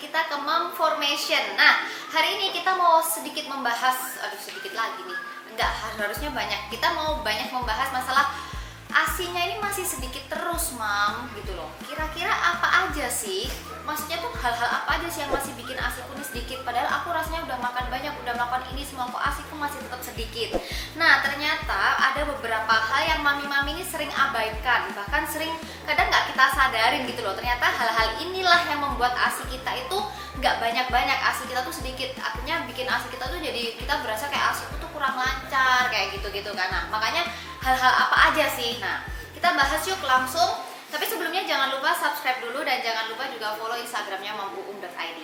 Kita ke mom formation. Nah, hari ini kita mau sedikit membahas, sedikit lagi nih. Enggak, harusnya banyak. Kita mau banyak membahas masalah ASINya ini masih sedikit terus, Mam, gitu loh. Kira-kira apa aja sih? Maksudnya tuh hal-hal apa aja sih yang masih bikin ASIku ini sedikit? Padahal aku rasanya udah makan banyak, udah melakukan ini semua, kok ASIku masih tetap sedikit. Nah, ternyata ada beberapa hal yang mami-mami ini sering abaikan, bahkan sering kadang nggak kita sadarin gitu loh. Ternyata hal-hal inilah yang membuat ASI kita itu nggak banyak-banyak, ASI kita tuh sedikit. Akhirnya bikin ASI kita tuh jadi kita berasa kayak ASIku tuh kurang lancar, kayak gitu-gitu kan. Nah, makanya hal-hal apa aja sih? Nah, kita bahas yuk langsung. Tapi sebelumnya jangan lupa subscribe dulu dan jangan lupa juga follow Instagramnya momuum.id.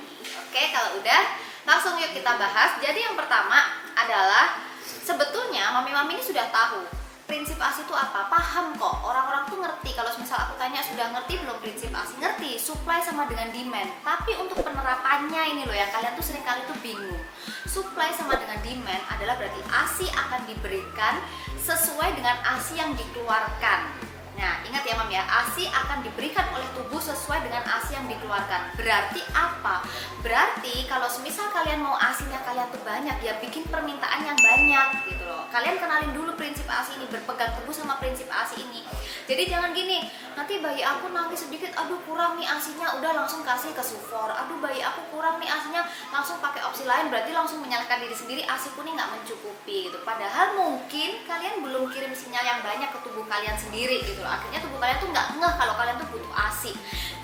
Oke, kalau udah langsung yuk kita bahas. Jadi yang pertama adalah sebetulnya mami-mami ini sudah tahu prinsip ASI itu apa, paham kok. Orang-orang tuh ngerti. Kalau misal aku tanya sudah ngerti belum prinsip ASI? Ngerti, supply sama dengan demand. Tapi untuk penerapannya ini loh yang kalian tuh seringkali tuh bingung. Supply sama dengan demand adalah berarti ASI akan diberikan sesuai dengan ASI yang dikeluarkan. Nah, ingat ya Mam ya, ASI akan diberikan oleh tubuh sesuai dengan ASI yang dikeluarkan. Berarti apa? Berarti kalau semisal kalian mau ASInya kalian tuh banyak, ya bikin permintaan yang banyak gitu loh. Kalian kenalin dulu prinsip ASI ini, berpegang teguh sama prinsip ASI ini. Jadi jangan gini, nanti bayi aku nangis sedikit, aduh kurang nih ASInya, udah langsung kasih ke sufor. Aduh bayi aku kurang nih ASInya, langsung pakai opsi lain, berarti langsung menyalahkan diri sendiri, ASIku nih nggak mencukupi gitu. Padahal mungkin kalian belum kirim sinyal yang banyak ke tubuh kalian sendiri gitu loh. Akhirnya tubuh kalian tuh nggak ngeh kalau kalian tuh butuh ASI.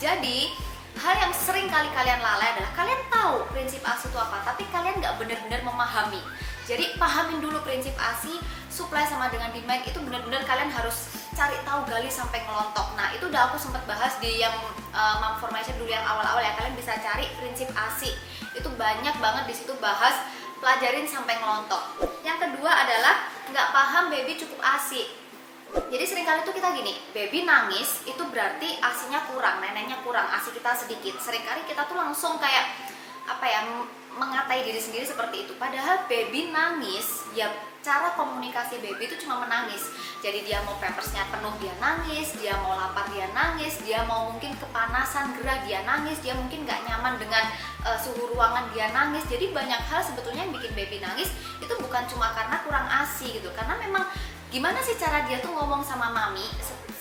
Jadi hal yang sering kali kalian lalai adalah kalian tahu prinsip ASI itu apa, tapi kalian nggak benar-benar memahami. Jadi pahamin dulu prinsip ASI, supply sama dengan demand itu benar-benar kalian harus cari tahu, gali sampai ngelontok. Nah itu udah aku sempat bahas di yang mom formation dulu yang awal-awal ya. Kalian bisa cari prinsip ASI, itu banyak banget di situ bahas, pelajarin sampai ngelontok. Yang kedua adalah nggak paham baby cukup ASI. Jadi seringkali tuh kita gini, baby nangis itu berarti ASInya kurang, neneknya kurang, ASI kita sedikit. Seringkali kita tuh langsung kayak apa ya, mengatai diri sendiri seperti itu. Padahal baby nangis, ya cara komunikasi baby itu cuma menangis. Jadi dia mau pampersnya penuh dia nangis, dia mau lapar dia nangis, dia mau mungkin kepanasan gerah dia nangis, dia mungkin nggak nyaman dengan suhu ruangan dia nangis. Jadi banyak hal sebetulnya yang bikin baby nangis itu bukan cuma karena kurang ASI gitu, karena memang gimana sih cara dia tuh ngomong sama mami,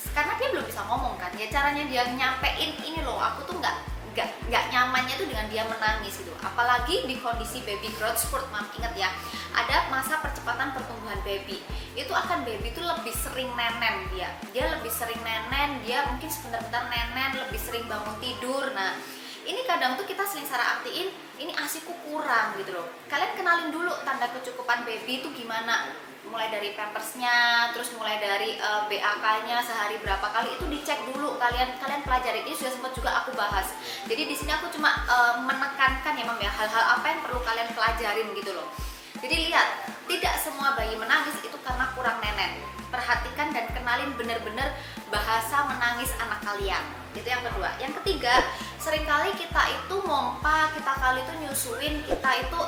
karena dia belum bisa ngomong kan ya, caranya dia nyampein ini loh, aku tuh nggak nyamannya tuh dengan dia menangis gitu. Apalagi di kondisi baby growth spurt, Mam, ingat ya, ada masa percepatan pertumbuhan baby. Itu akan baby tuh lebih sering nenen, dia lebih sering nenen, dia mungkin sebentar-bentar nenen, lebih sering bangun tidur. Nah ini kadang tuh kita sering salah artiin ini ASIku kurang gitu loh. Kalian kenalin dulu tanda kecukupan baby itu gimana, mulai dari pampersnya, terus mulai dari BAK-nya sehari berapa kali, itu dicek dulu. Kalian pelajari, ini sudah sempat juga aku bahas. Jadi di sini aku cuma menekankan ya Mam ya, hal-hal apa yang perlu kalian pelajarin gitu loh. Jadi lihat, tidak semua bayi menangis itu karena kurang nenen. Perhatikan dan kenalin benar-benar bahasa menangis anak kalian. Itu yang kedua. Yang ketiga, seringkali kita itu mompa, kita kali itu nyusuin, kita itu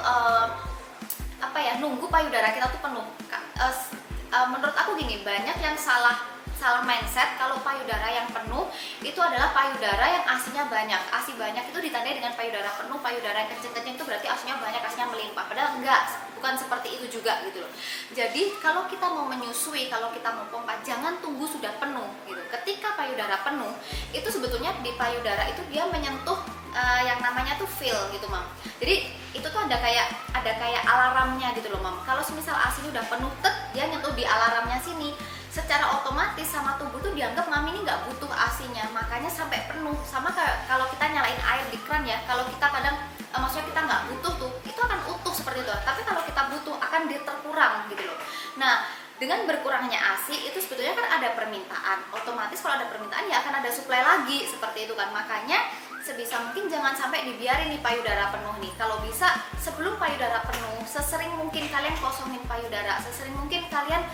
nunggu payudara kita tuh penuh. Menurut aku gini, banyak yang salah mindset kalau payudara yang penuh itu adalah payudara yang ASInya banyak. ASI banyak itu ditandai dengan payudara penuh, payudara yang kenceng-kenceng itu berarti ASInya banyak, ASInya melimpah. Padahal enggak, bukan seperti itu juga gitu loh. Jadi kalau kita mau menyusui, kalau kita mau pompa, jangan tunggu sudah penuh gitu. Ketika payudara penuh, itu sebetulnya di payudara itu dia menyentuh yang namanya tuh feel gitu Mam. Jadi itu tuh ada kayak alarmnya gitu loh Mam. Kalau semisal ASInya udah penuh, dia nyentuh di alarmnya sini, secara otomatis sama tubuh tuh dianggap mami ini nggak butuh ASInya, makanya sampai penuh. Sama kayak kalau kita nyalain air di keran ya, kalau kita kadang maksudnya kita nggak butuh tuh, itu akan utuh seperti itu. Tapi kalau kita butuh akan terkurang gitu loh. Nah dengan berkurangnya ASI itu sebetulnya kan ada permintaan, otomatis kalau ada permintaan ya akan ada supply lagi seperti itu kan. Makanya sebisa mungkin jangan sampai dibiarin nih payudara penuh nih. Kalau bisa sebelum payudara penuh, sesering mungkin kalian kosongin payudara, sesering mungkin kalian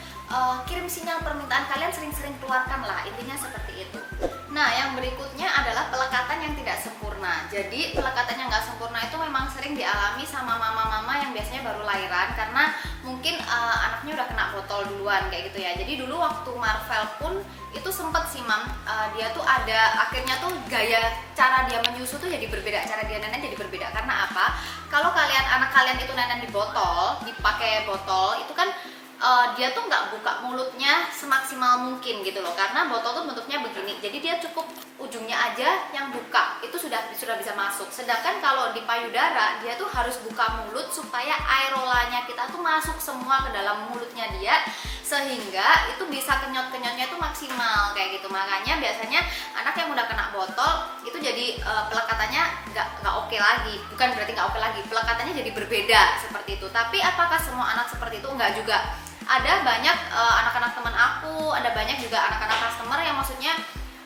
kirim sinyal permintaan kalian, sering-sering keluarkan lah, intinya seperti itu. Nah, yang berikutnya adalah pelekatan yang tidak sempurna. Jadi pelekatan yang nggak sempurna itu memang sering dialami sama mama-mama yang biasanya baru lahiran, karena mungkin anaknya udah kena botol duluan kayak gitu ya. Jadi dulu waktu Marvel pun itu sempet sih mam, dia tuh ada akhirnya tuh gaya cara dia menyusu tuh jadi berbeda, cara dia nenen jadi berbeda. Karena apa? Kalau anak kalian itu nenen di botol, dipakai botol, itu kan dia tuh nggak buka mulutnya semaksimal mungkin gitu loh, karena botol tuh bentuknya begini, jadi dia cukup ujungnya aja yang buka, itu sudah bisa masuk. Sedangkan kalau di payudara dia tuh harus buka mulut supaya aerolanya kita tuh masuk semua ke dalam mulutnya dia, sehingga itu bisa kenyot-kenyotnya itu maksimal kayak gitu. Makanya biasanya anak yang udah kena botol itu jadi pelekatannya nggak oke lagi, bukan berarti nggak oke lagi, pelekatannya jadi berbeda seperti itu. Tapi apakah semua anak seperti itu? Enggak juga. Ada banyak anak-anak teman aku, ada banyak juga anak-anak customer yang maksudnya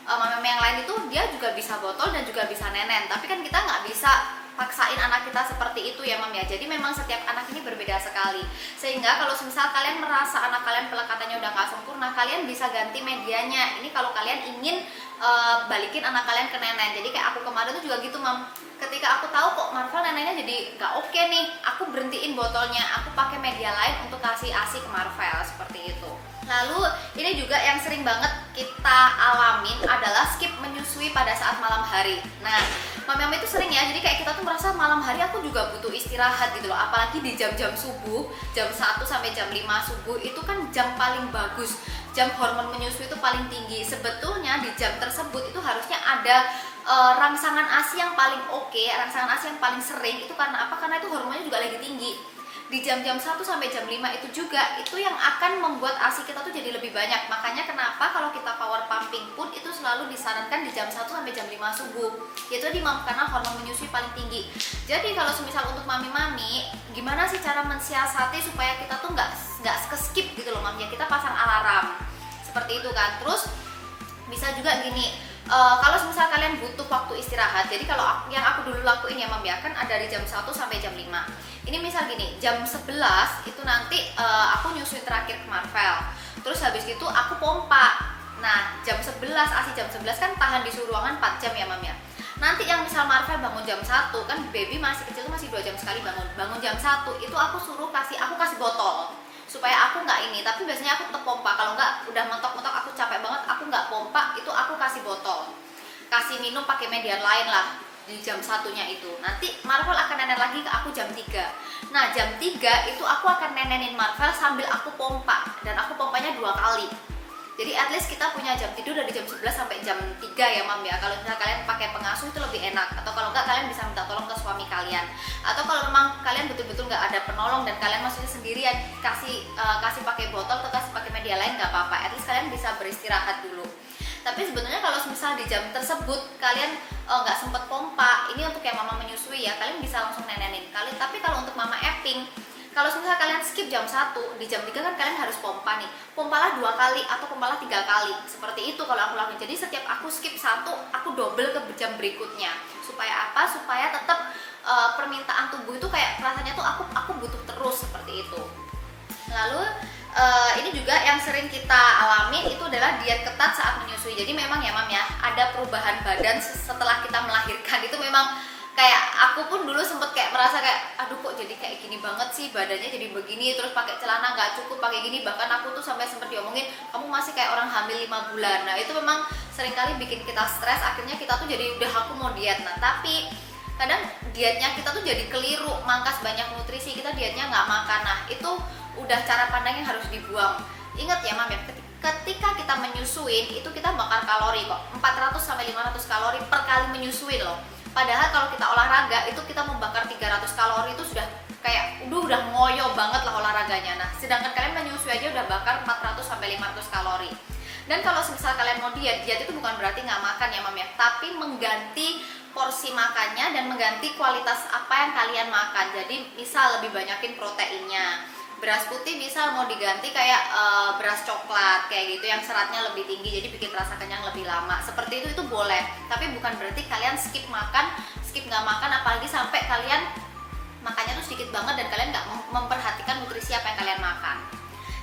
mama yang lain itu dia juga bisa botol dan juga bisa nenen. Tapi kan kita nggak bisa paksain anak kita seperti itu ya mam ya. Jadi memang setiap anak ini berbeda sekali. Sehingga kalau misal kalian merasa anak kalian pelekatannya udah nggak sempurna, kalian bisa ganti medianya. Ini kalau kalian ingin balikin anak kalian ke nenen. Jadi kayak aku kemarin tuh juga gitu mam. Ketika aku tahu kok Marvel neneknya jadi nggak oke nih, aku berhentiin botolnya, aku pakai media lain untuk kasih ASI ke Marvel seperti itu. Lalu ini juga yang sering banget kita alamin adalah skip menyusui pada saat malam hari. Nah, mami itu sering ya, jadi kayak kita tuh merasa malam hari aku juga butuh istirahat gitu loh. Apalagi di jam-jam subuh, jam 1 sampai jam 5 subuh itu kan jam paling bagus, jam hormon menyusui itu paling tinggi. Sebetulnya di jam tersebut itu harusnya ada rangsangan ASI yang paling oke, rangsangan ASI yang paling sering. Itu karena apa? Karena itu hormonnya juga lagi tinggi. Di jam-jam 1 sampai jam 5 itu juga, itu yang akan membuat ASI kita tuh jadi lebih banyak. Makanya kenapa kalau kita power pumping pun itu selalu disarankan di jam 1 sampai jam 5 subuh. Yaitu karena hormon menyusui paling tinggi. Jadi kalau semisal untuk mami-mami, gimana sih cara mensiasati supaya kita tuh nggak skip gitu loh mam ya. Kita pasang alarm seperti itu kan. Terus bisa juga gini, kalau misal kalian butuh waktu istirahat, jadi kalau yang aku dulu lakuin ya mam ya, kan ada dari jam 1 sampai jam 5. Ini misal gini, jam 11 itu nanti aku nyusuin terakhir ke Marvel. Terus habis itu aku pompa. Nah, jam 11, ASI jam 11 kan tahan di suhu ruangan 4 jam ya mam ya. Nanti yang misal Marvel bangun jam 1, kan baby masih kecil tuh masih 2 jam sekali bangun jam 1, itu aku kasih botol supaya aku nggak ini. Tapi biasanya aku tetap pompa. Kalau nggak udah mentok-mentok aku capek banget, aku nggak pompa, itu aku kasih botol, kasih minum pakai median lain lah di jam satunya itu. Nanti Marvel akan nenen lagi ke aku jam 3. Nah jam 3 itu aku akan nenenin Marvel sambil aku pompa, dan aku pompanya 2 kali. Jadi at least kita punya jam tidur dari jam 11 sampai jam 3 ya mam ya. Kalau misalnya kalian pakai pengasuh itu lebih enak. Atau kalau enggak kalian bisa minta tolong ke suami kalian. Atau kalau memang kalian betul-betul nggak ada penolong dan kalian maksudnya sendirian, kasih pakai botol atau kasih pakai media lain nggak apa-apa. At least kalian bisa beristirahat dulu. Tapi sebetulnya kalau misal di jam tersebut kalian nggak sempet pompa, ini untuk yang mama menyusui ya, kalian bisa langsung nenenin kalian. Tapi kalau untuk mama epping, kalau misalnya kalian skip jam 1, di jam 3 kan kalian harus pompa nih. Pompalah 2 kali atau pompalah 3 kali. Seperti itu kalau aku lakuin. Jadi setiap aku skip 1, aku double ke jam berikutnya. Supaya apa? Supaya tetap permintaan tubuh itu kayak rasanya tuh aku butuh terus seperti itu. Lalu ini juga yang sering kita alami itu adalah diet ketat saat menyusui. Jadi memang ya mam ya, ada perubahan badan setelah kita melahirkan. Itu memang kayak aku pun dulu sempet kayak merasa kayak aduh kok jadi kayak gini banget sih, badannya jadi begini, terus pakai celana nggak cukup, pakai gini. Bahkan aku tuh sampai sempet diomongin kamu masih kayak orang hamil 5 bulan. Nah itu memang seringkali bikin kita stres, akhirnya kita tuh jadi udah aku mau diet. Nah tapi kadang dietnya kita tuh jadi keliru, mangkas banyak nutrisi, kita dietnya nggak makan. Nah itu udah cara pandang yang harus dibuang. Ingat ya mam ya, ketika kita menyusuin itu kita bakar kalori kok, 400 sampai 500 kalori per kali menyusuin loh. Padahal kalau kita olahraga itu kita membakar 300 kalori itu sudah kayak udah ngoyo banget lah olahraganya. Nah, sedangkan kalian menyusui aja udah bakar 400 sampai 500 kalori. Dan kalau misal kalian mau diet itu bukan berarti nggak makan ya mam ya, tapi mengganti porsi makannya dan mengganti kualitas apa yang kalian makan. Jadi misal lebih banyakin proteinnya, beras putih bisa mau diganti kayak beras coklat kayak gitu yang seratnya lebih tinggi, jadi bikin rasa kenyang lebih lama. Seperti itu boleh, tapi bukan berarti kalian skip makan, skip nggak makan, apalagi sampai kalian makannya tuh sedikit banget dan kalian nggak memperhatikan nutrisi apa yang kalian makan.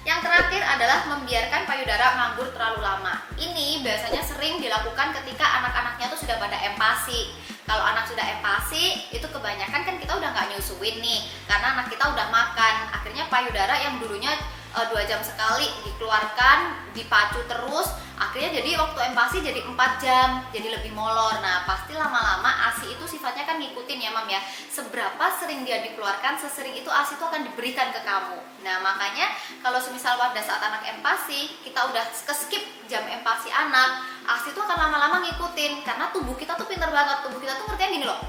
Yang terakhir adalah membiarkan payudara nganggur terlalu lama. Ini biasanya sering dilakukan ketika anak-anaknya tuh sudah pada empasi. Kalau anak sudah empasi, itu kebanyakan kan kita udah nggak nyusuin nih, karena anak kita udah makan. Akhirnya payudara yang dulunya 2 jam sekali dikeluarkan, dipacu terus, akhirnya jadi waktu empasi jadi 4 jam, jadi lebih molor. Nah pasti lama-lama ASI itu sifatnya kan ngikutin ya Mam ya, seberapa sering dia dikeluarkan, sesering itu ASI itu akan diberikan ke kamu. Nah makanya kalau semisal pada saat anak empasi, kita udah skip jam empasi anak, ASI itu akan lama-lama ngikutin, karena tubuh kita tuh pinter banget, tubuh kita tuh ngertinya gini loh,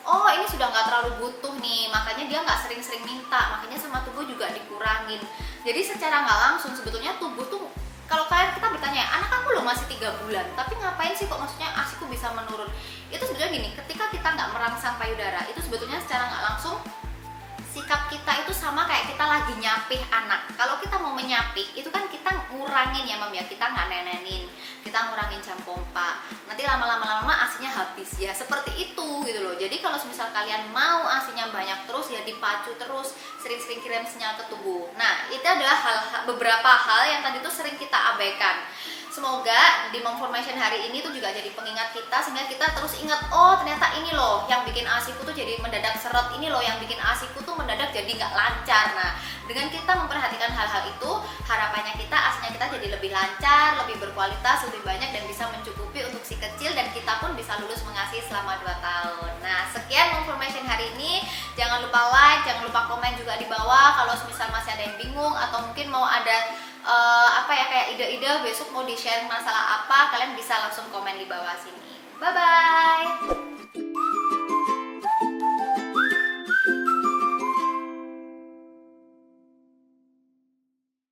oh ini sudah nggak terlalu butuh nih, makanya dia nggak sering-sering minta, makanya sama tubuh juga dikurangin. Jadi secara nggak langsung sebetulnya tubuh tuh, kalau kita bertanya, anak aku loh masih 3 bulan, tapi ngapain sih kok maksudnya ASIku bisa menurun? Itu sebetulnya gini, ketika kita nggak merangsang payudara, itu sebetulnya secara nggak langsung sikap kita itu sama kayak kita lagi nyapih anak. Kalau kita mau menyapih, itu kan kita ngurangin ya Mam ya, kita nggak nenenin, kita ngurangin jam pompa. Nanti lama-lama ASInya habis ya, seperti itu gitu loh. Jadi kalau misal kalian mau ASInya banyak terus ya dipacu terus, sering-sering kirim sinyal ke tubuh. Nah itu adalah beberapa hal yang tadi tuh sering kita abaikan. Semoga di Momformation hari ini tuh juga jadi pengingat kita, sehingga kita terus ingat, oh ternyata ini loh yang bikin ASIku tuh jadi mendadak seret, ini loh yang bikin ASIku tuh mendadak jadi nggak lancar. Nah dengan kita memperhatikan hal-hal itu, harapannya kita ASInya kita jadi lebih lancar, lebih berkualitas, lebih banyak, dan bisa mencukupi untuk si kecil, dan kita pun bisa lulus mengasihi selama 2 tahun. Nah sekian Momformation hari ini, jangan lupa like, jangan lupa komen juga di bawah kalau misal masih ada yang bingung atau mungkin mau ada kayak ide-ide besok mau di-share masalah apa, kalian bisa langsung komen di bawah sini. Bye bye.